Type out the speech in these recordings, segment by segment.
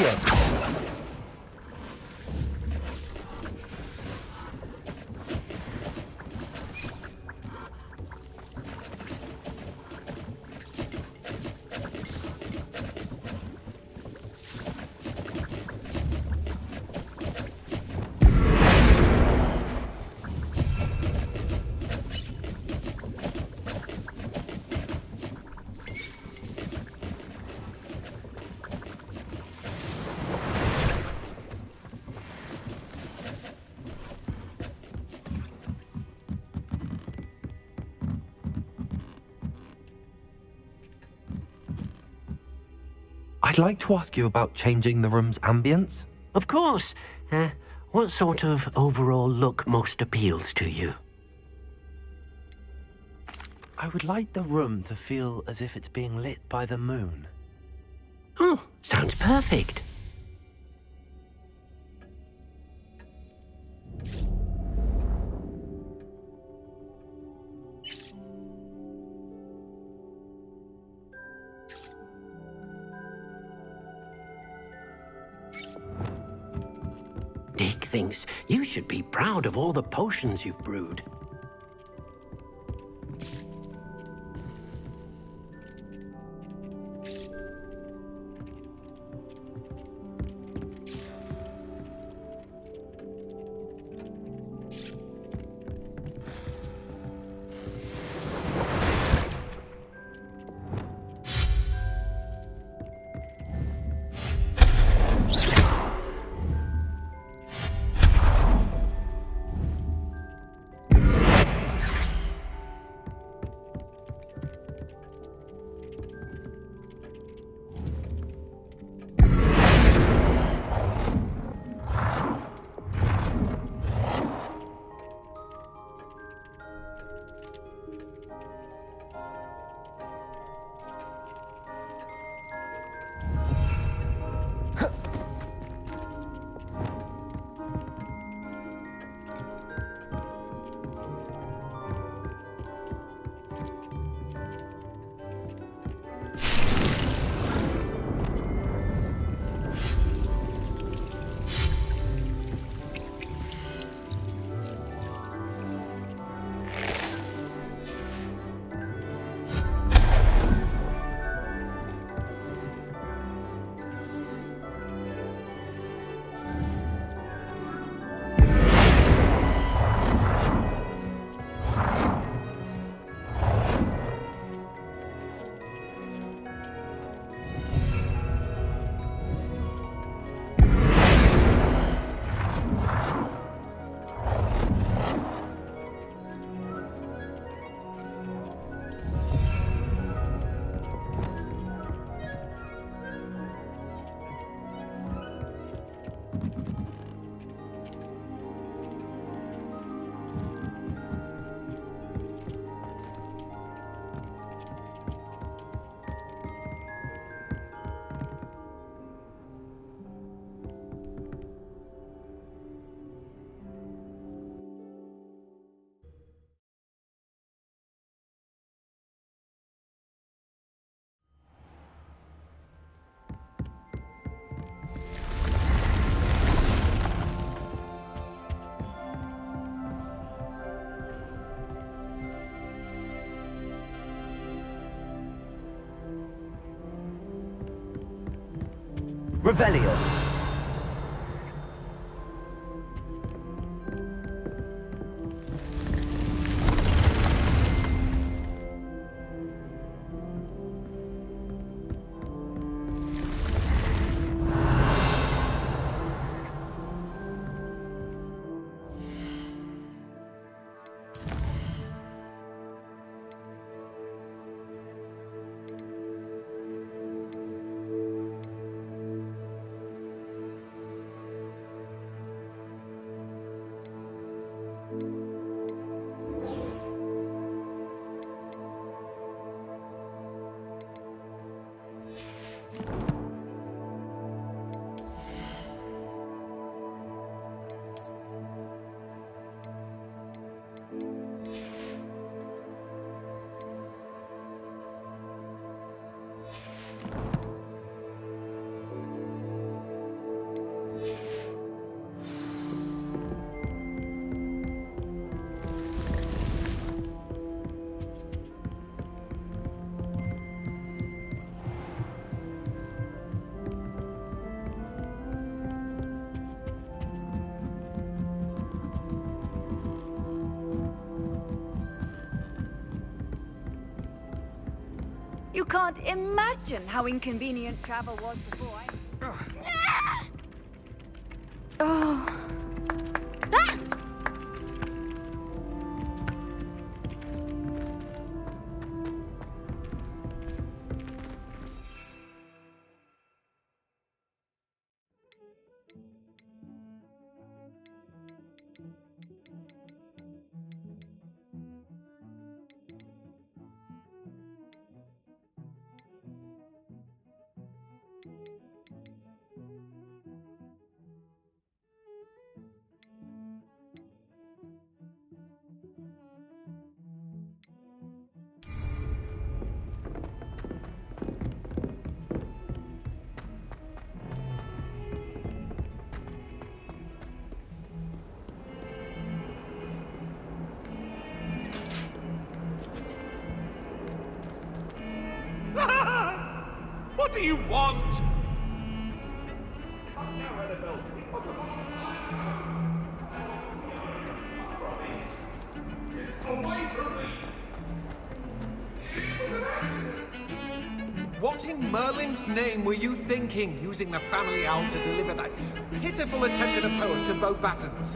Revelio! I'd like to ask you about changing the room's ambience. Of course. What sort of overall look most appeals to you? I would like the room to feel as if it's being lit by the moon. Oh, sounds perfect. Dick thinks you should be proud of all the potions you've brewed. Revelio! You can't imagine how inconvenient travel was before Oh. Ah! What do you want? What in Merlin's name were you thinking, using the family owl to deliver that pitiful attempt at a poem to Beauxbatons?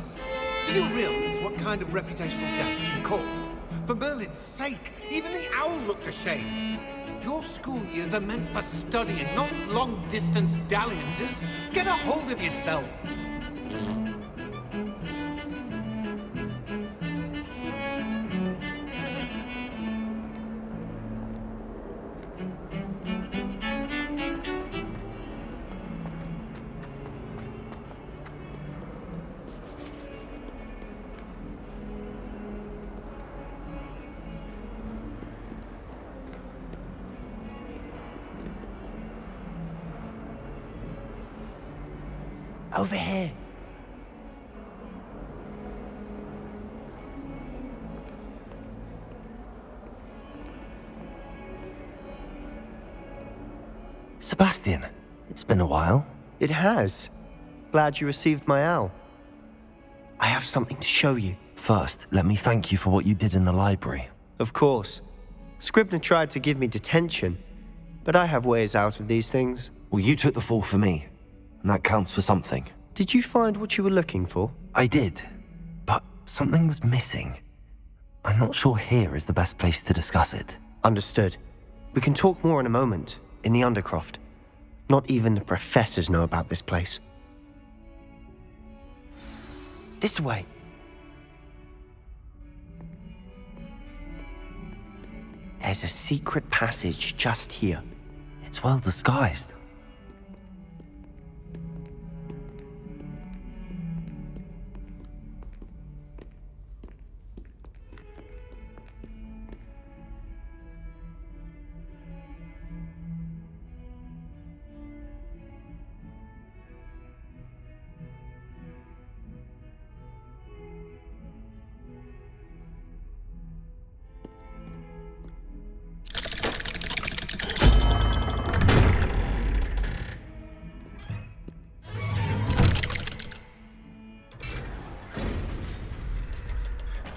Do you realize what kind of reputational damage he caused? For Merlin's sake, even the owl looked ashamed. Your school years are meant for studying, not long-distance dalliances. Get a hold of yourself. Over here. Sebastian, it's been a while. It has. Glad you received my owl. I have something to show you. First, let me thank you for what you did in the library. Of course. Scribner tried to give me detention, but I have ways out of these things. Well, you took the fall for me, and that counts for something. Did you find what you were looking for? I did, but something was missing. I'm not sure here is the best place to discuss it. Understood. We can talk more in a moment, in the Undercroft. Not even the professors know about this place. This way. There's a secret passage just here. It's well disguised.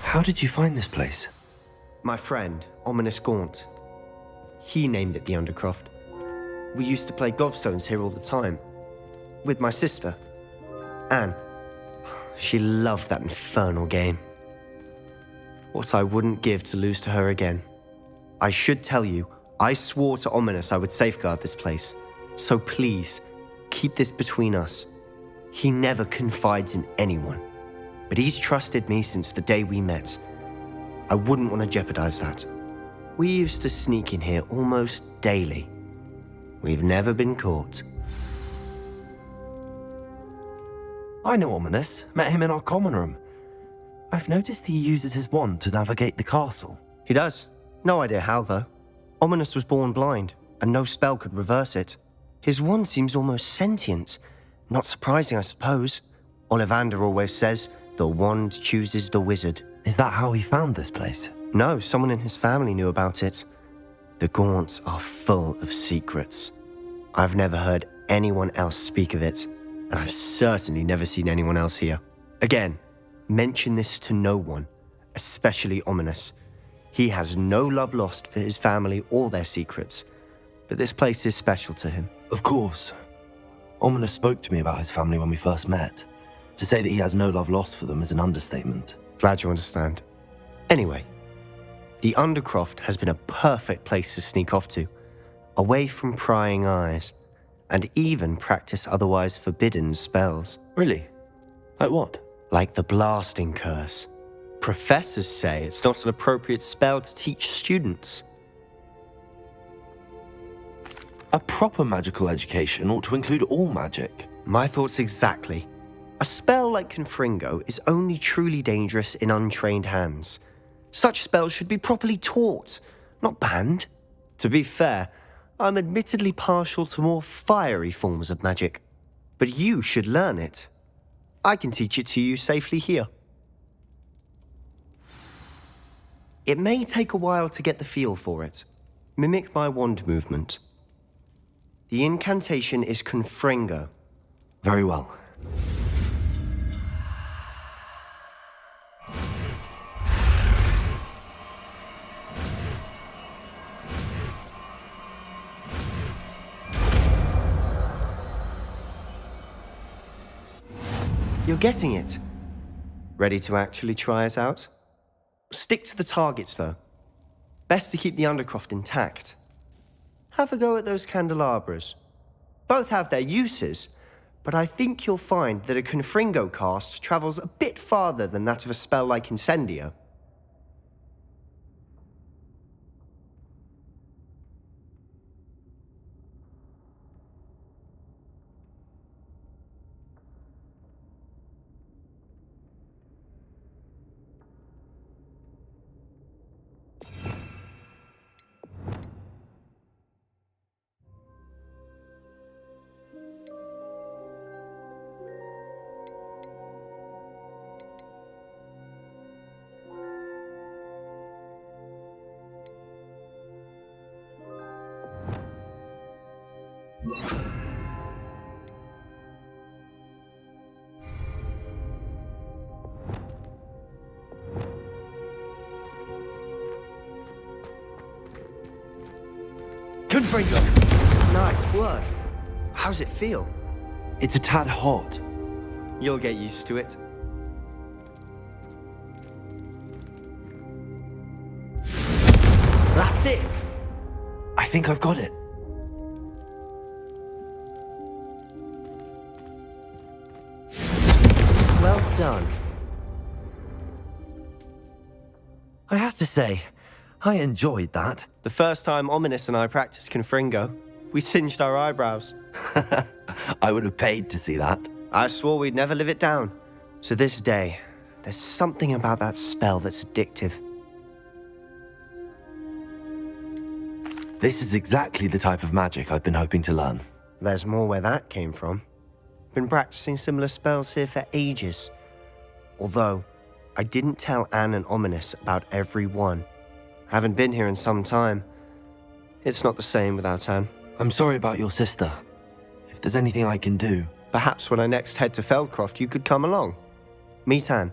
How did you find this place? My friend, Ominous Gaunt. He named it the Undercroft. We used to play gobstones here all the time. With my sister, Anne. She loved that infernal game. What I wouldn't give to lose to her again. I should tell you, I swore to Ominous I would safeguard this place. So please, keep this between us. He never confides in anyone. But he's trusted me since the day we met. I wouldn't want to jeopardize that. We used to sneak in here almost daily. We've never been caught. I know Ominous. Met him in our common room. I've noticed he uses his wand to navigate the castle. He does. No idea how, though. Ominous was born blind, and no spell could reverse it. His wand seems almost sentient. Not surprising, I suppose. Ollivander always says, the wand chooses the wizard. Is that how he found this place? No, someone in his family knew about it. The Gaunts are full of secrets. I've never heard anyone else speak of it, and I've certainly never seen anyone else here. Again, mention this to no one, especially Ominous. He has no love lost for his family or their secrets, but this place is special to him. Of course. Ominous spoke to me about his family when we first met. To say that he has no love lost for them is an understatement. Glad you understand. Anyway, the Undercroft has been a perfect place to sneak off to, away from prying eyes, and even practice otherwise forbidden spells. Really? Like what? Like the blasting curse. Professors say it's not an appropriate spell to teach students. A proper magical education ought to include all magic. My thoughts exactly. A spell like Confringo is only truly dangerous in untrained hands. Such spells should be properly taught, not banned. To be fair, I'm admittedly partial to more fiery forms of magic. But you should learn it. I can teach it to you safely here. It may take a while to get the feel for it. Mimic my wand movement. The incantation is Confringo. Very well. You're getting it. Ready to actually try it out? Stick to the targets, though. Best to keep the Undercroft intact. Have a go at those candelabras. Both have their uses, but I think you'll find that a Confringo cast travels a bit farther than that of a spell like Incendio. Confringo! Nice work. How's it feel? It's a tad hot. You'll get used to it. That's it! I think I've got it. Well done. I have to say, I enjoyed that. The first time Ominous and I practiced Confringo, we singed our eyebrows. I would have paid to see that. I swore we'd never live it down. To this day, there's something about that spell that's addictive. This is exactly the type of magic I've been hoping to learn. There's more where that came from. Been practicing similar spells here for ages. Although, I didn't tell Anne and Ominous about every one. Haven't been here in some time. It's not the same without Anne. I'm sorry about your sister. If there's anything I can do... Perhaps when I next head to Feldcroft, you could come along. Meet Anne.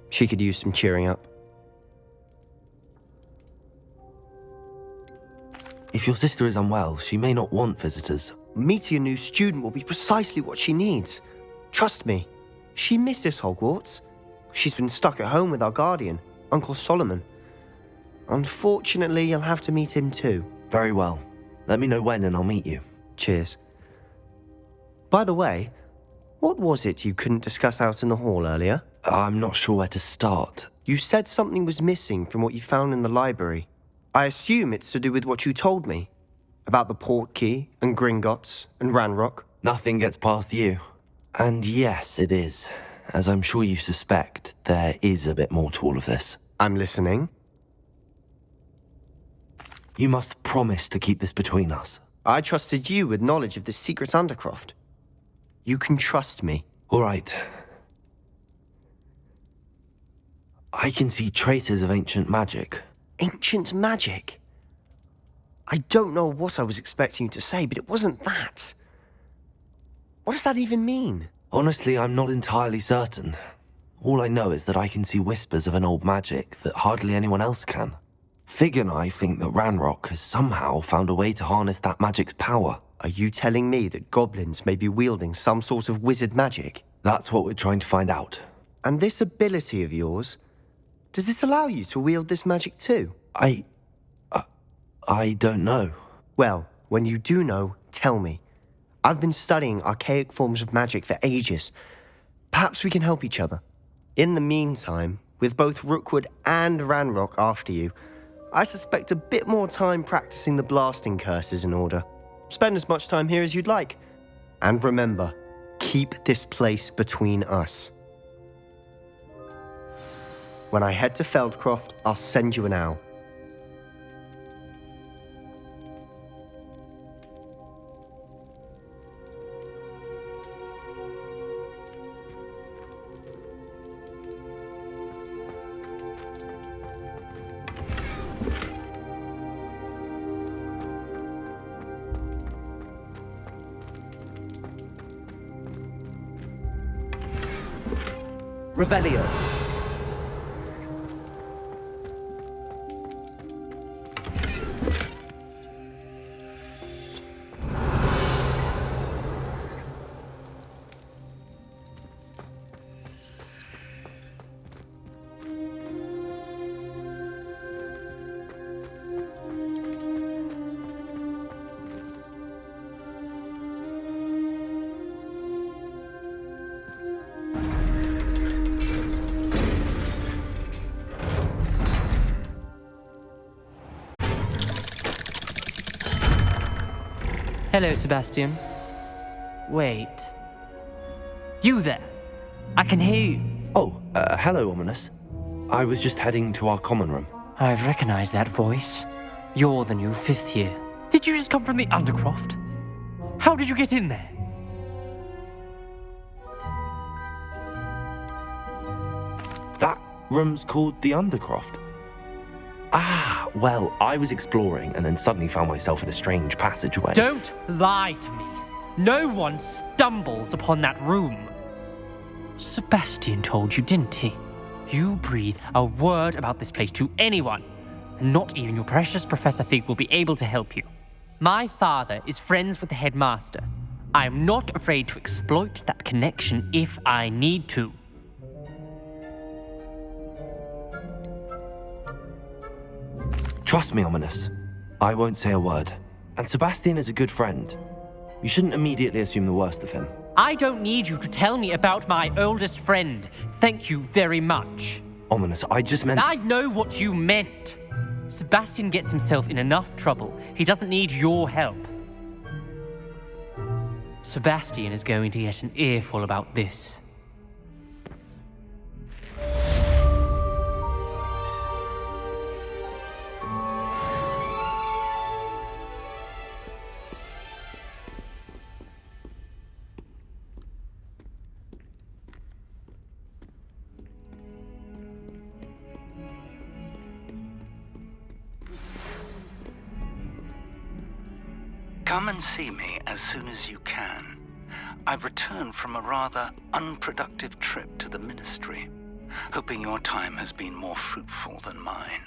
She could use some cheering up. If your sister is unwell, she may not want visitors. Meeting a new student will be precisely what she needs. Trust me. She misses Hogwarts. She's been stuck at home with our guardian, Uncle Solomon. Unfortunately, you'll have to meet him too. Very well. Let me know when and I'll meet you. Cheers. By the way, what was it you couldn't discuss out in the hall earlier? I'm not sure where to start. You said something was missing from what you found in the library. I assume it's to do with what you told me. About the Portkey, and Gringotts, and Ranrock. Nothing gets past you. And yes, it is. As I'm sure you suspect, there is a bit more to all of this. I'm listening. You must promise to keep this between us. I trusted you with knowledge of the secret Undercroft. You can trust me. All right. I can see traces of ancient magic. Ancient magic? I don't know what I was expecting you to say, but it wasn't that. What does that even mean? Honestly, I'm not entirely certain. All I know is that I can see whispers of an old magic that hardly anyone else can. Fig and I think that Ranrock has somehow found a way to harness that magic's power. Are you telling me that goblins may be wielding some sort of wizard magic? That's what we're trying to find out. And this ability of yours, does it allow you to wield this magic too? I don't know. Well, when you do know, tell me. I've been studying archaic forms of magic for ages. Perhaps we can help each other. In the meantime, with both Rookwood and Ranrock after you, I suspect a bit more time practicing the blasting curse is in order. Spend as much time here as you'd like. And remember, keep this place between us. When I head to Feldcroft, I'll send you an owl. Revelio. Hello, Sebastian. Wait. You there? I can hear you. Oh, hello, Ominous. I was just heading to our common room. I've recognized that voice. You're the new 5th year. Did you just come from the Undercroft? How did you get in there? That room's called the Undercroft. Ah, well, I was exploring and then suddenly found myself in a strange passageway. Don't lie to me. No one stumbles upon that room. Sebastian told you, didn't he? You breathe a word about this place to anyone, and not even your precious Professor Fig will be able to help you. My father is friends with the headmaster. I am not afraid to exploit that connection if I need to. Trust me, Ominous. I won't say a word. And Sebastian is a good friend. You shouldn't immediately assume the worst of him. I don't need you to tell me about my oldest friend. Thank you very much. Ominous, I just meant... I know what you meant. Sebastian gets himself in enough trouble. He doesn't need your help. Sebastian is going to get an earful about this. Come and see me as soon as you can. I've returned from a rather unproductive trip to the Ministry, hoping your time has been more fruitful than mine.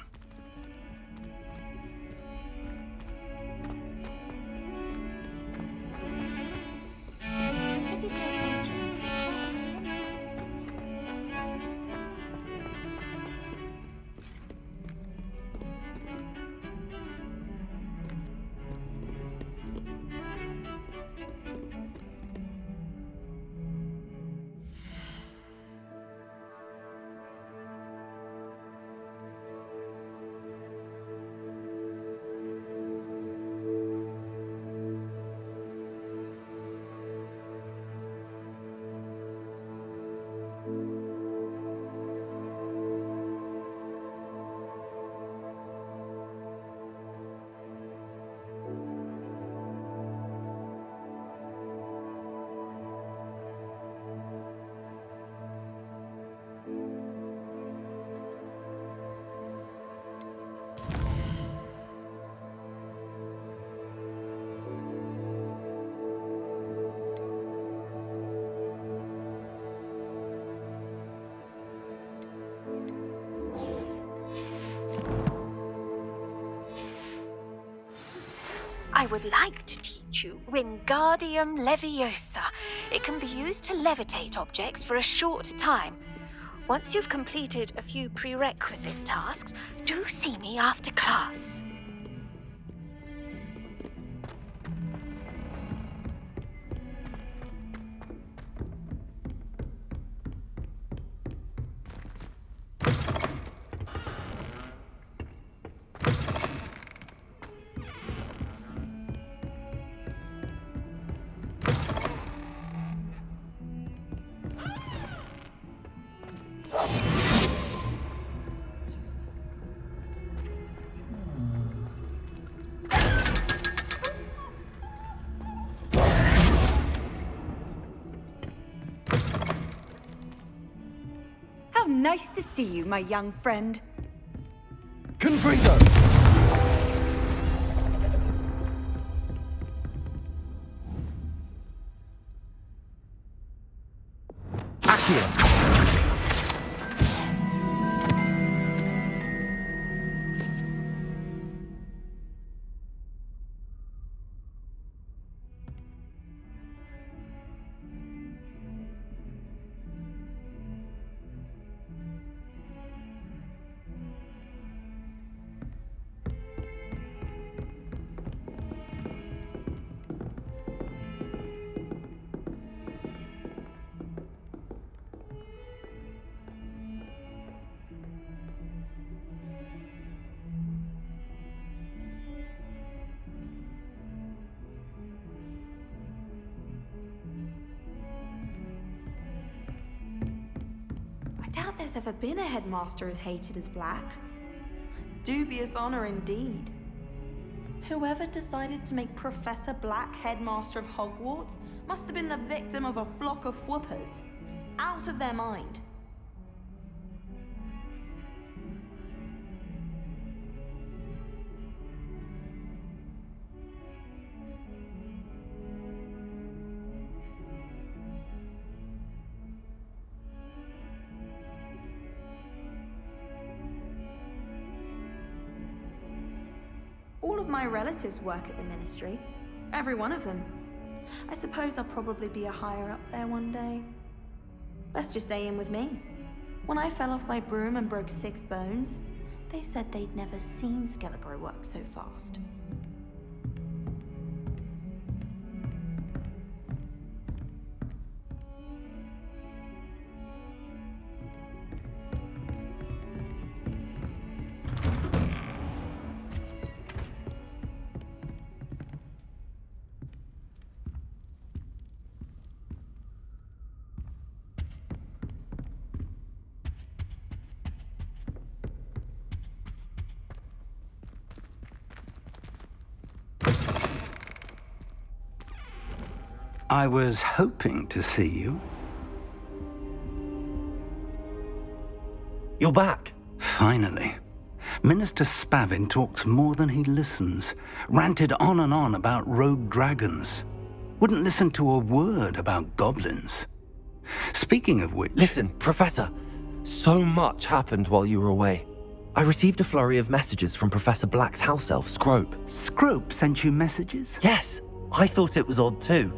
I would like to teach you Wingardium Leviosa. It can be used to levitate objects for a short time. Once you've completed a few prerequisite tasks, do see me after class. How nice to see you, my young friend. Confringo! Accio! I doubt there's ever been a headmaster as hated as Black. Dubious honor indeed. Whoever decided to make Professor Black headmaster of Hogwarts must have been the victim of a flock of whoopers. Out of their mind. All of my relatives work at the Ministry. Every one of them. I suppose I'll probably be a higher up there one day. Let's just stay in with me. When I fell off my broom and broke 6 bones, they said they'd never seen Skelligro work so fast. I was hoping to see you. You're back. Finally. Minister Spavin talks more than he listens. Ranted on and on about rogue dragons. Wouldn't listen to a word about goblins. Speaking of which... Listen, Professor. So much happened while you were away. I received a flurry of messages from Professor Black's house elf, Scrope. Scrope sent you messages? Yes, I thought it was odd too.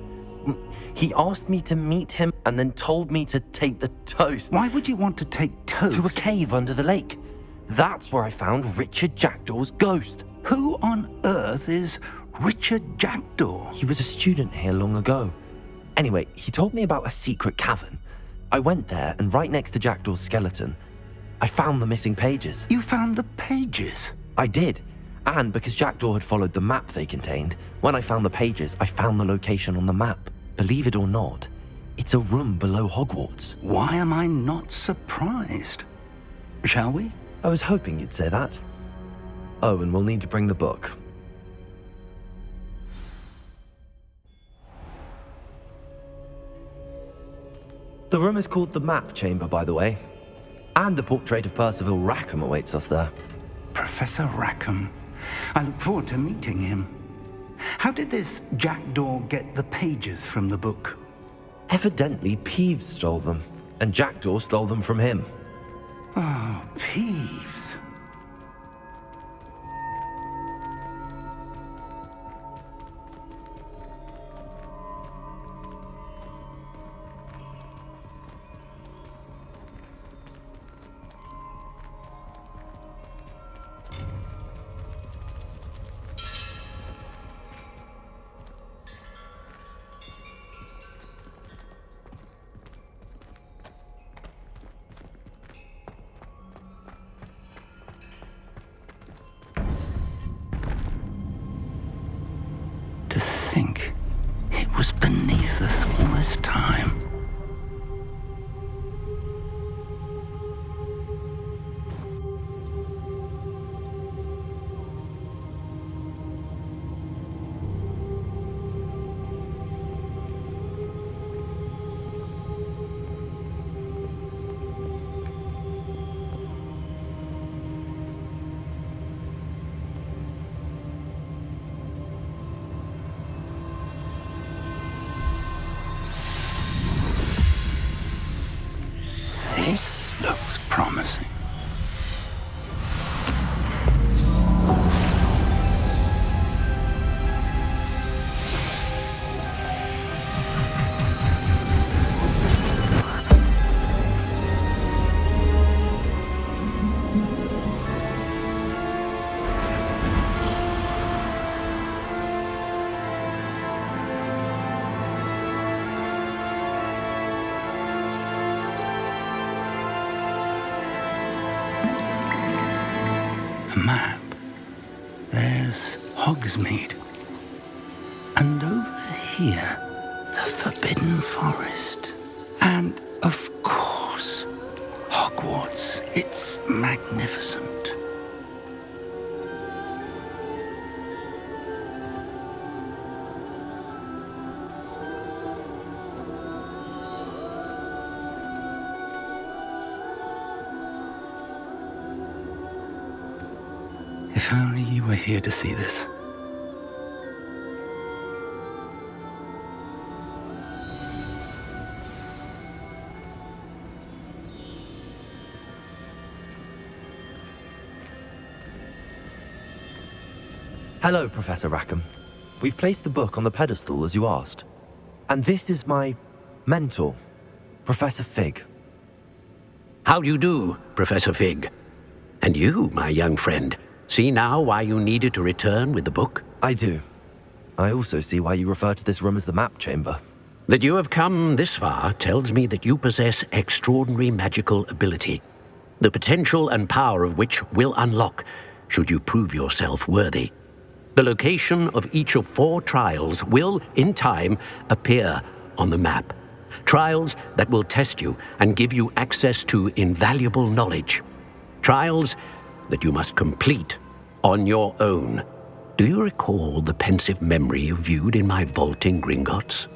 He asked me to meet him and then told me to take the toast. Why would you want to take toast? To a cave under the lake. That's where I found Richard Jackdaw's ghost. Who on earth is Richard Jackdaw? He was a student here long ago. Anyway, he told me about a secret cavern. I went there, and right next to Jackdaw's skeleton, I found the missing pages. You found the pages? I did. And because Jackdaw had followed the map they contained, when I found the pages, I found the location on the map. Believe it or not, it's a room below Hogwarts. Why am I not surprised? Shall we? I was hoping you'd say that. Oh, and we'll need to bring the book. The room is called the Map Chamber, by the way. And a portrait of Percival Rackham awaits us there. Professor Rackham. I look forward to meeting him. How did this Jackdaw get the pages from the book? Evidently, Peeves stole them, and Jackdaw stole them from him. Oh, Peeves. think it was beneath us all this time? This looks promising. A map. There's Hogsmeade. And over here, the Forbidden Forest. And, of course, Hogwarts. It's magnificent. If only you were here to see this. Hello, Professor Rackham. We've placed the book on the pedestal as you asked. And this is my mentor, Professor Fig. How do you do, Professor Fig? And you, my young friend, see now why you needed to return with the book? I do. I also see why you refer to this room as the map chamber. That you have come this far tells me that you possess extraordinary magical ability, the potential and power of which will unlock should you prove yourself worthy. The location of each of 4 trials will, in time, appear on the map. Trials that will test you and give you access to invaluable knowledge. Trials that you must complete on your own. Do you recall the pensive memory you viewed in my vault in Gringotts?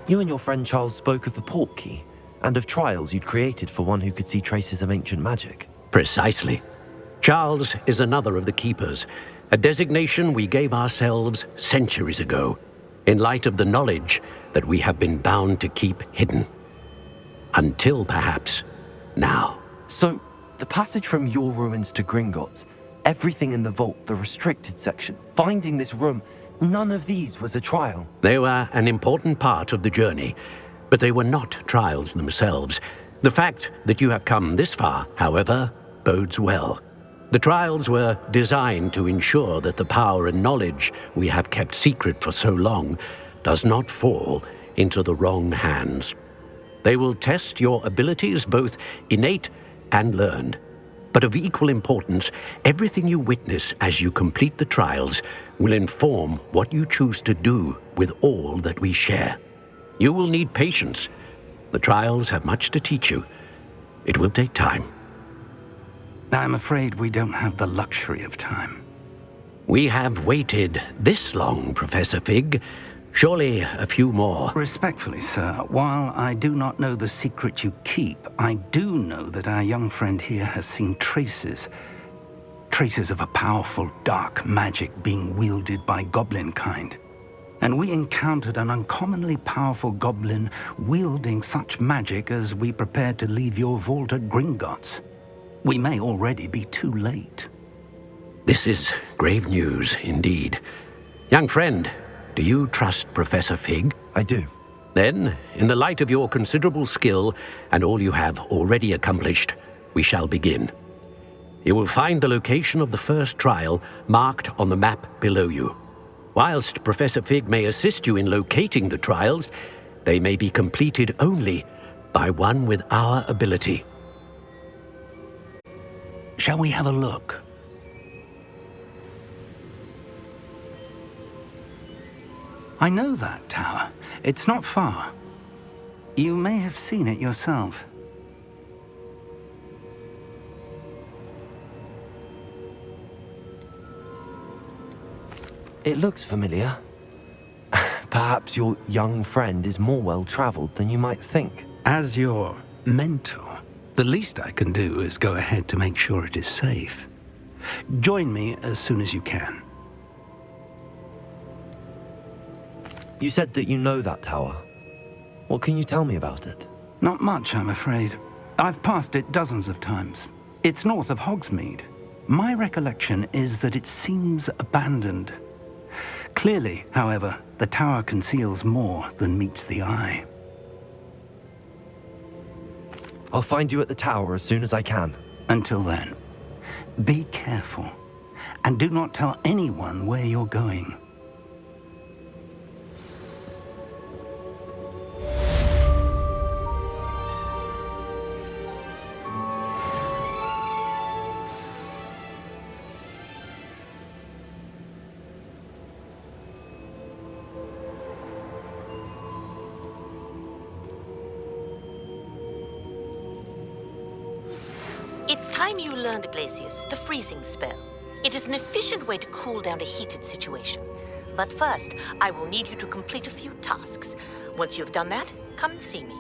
You and your friend Charles spoke of the portkey and of trials you'd created for one who could see traces of ancient magic. Precisely. Charles is another of the Keepers, a designation we gave ourselves centuries ago, in light of the knowledge that we have been bound to keep hidden. Until, perhaps, now. So, the passage from your ruins to Gringotts, everything in the vault, the restricted section, finding this room, none of these was a trial. They were an important part of the journey, but they were not trials themselves. The fact that you have come this far, however, bodes well. The trials were designed to ensure that the power and knowledge we have kept secret for so long does not fall into the wrong hands. They will test your abilities, both innate and learned. But of equal importance, everything you witness as you complete the trials will inform what you choose to do with all that we share. You will need patience. The trials have much to teach you. It will take time. I'm afraid we don't have the luxury of time. We have waited this long, Professor Fig. Surely a few more. Respectfully, sir, while I do not know the secret you keep, I do know that our young friend here has seen traces of a powerful dark magic being wielded by goblin kind. And we encountered an uncommonly powerful goblin wielding such magic as we prepared to leave your vault at Gringotts. We may already be too late. This is grave news indeed. Young friend, do you trust Professor Fig? I do. Then, in the light of your considerable skill and all you have already accomplished, we shall begin. You will find the location of the first trial marked on the map below you. Whilst Professor Fig may assist you in locating the trials, they may be completed only by one with our ability. Shall we have a look? I know that tower. It's not far. You may have seen it yourself. It looks familiar. Perhaps your young friend is more well-traveled than you might think. As your mentor, the least I can do is go ahead to make sure it is safe. Join me as soon as you can. You said that you know that tower. What can you tell me about it? Not much, I'm afraid. I've passed it dozens of times. It's north of Hogsmeade. My recollection is that it seems abandoned. Clearly, however, the tower conceals more than meets the eye. I'll find you at the tower as soon as I can. Until then, be careful, and do not tell anyone where you're going. It's time you learned, Glacius, the freezing spell. It is an efficient way to cool down a heated situation. But first, I will need you to complete a few tasks. Once you've done that, come and see me.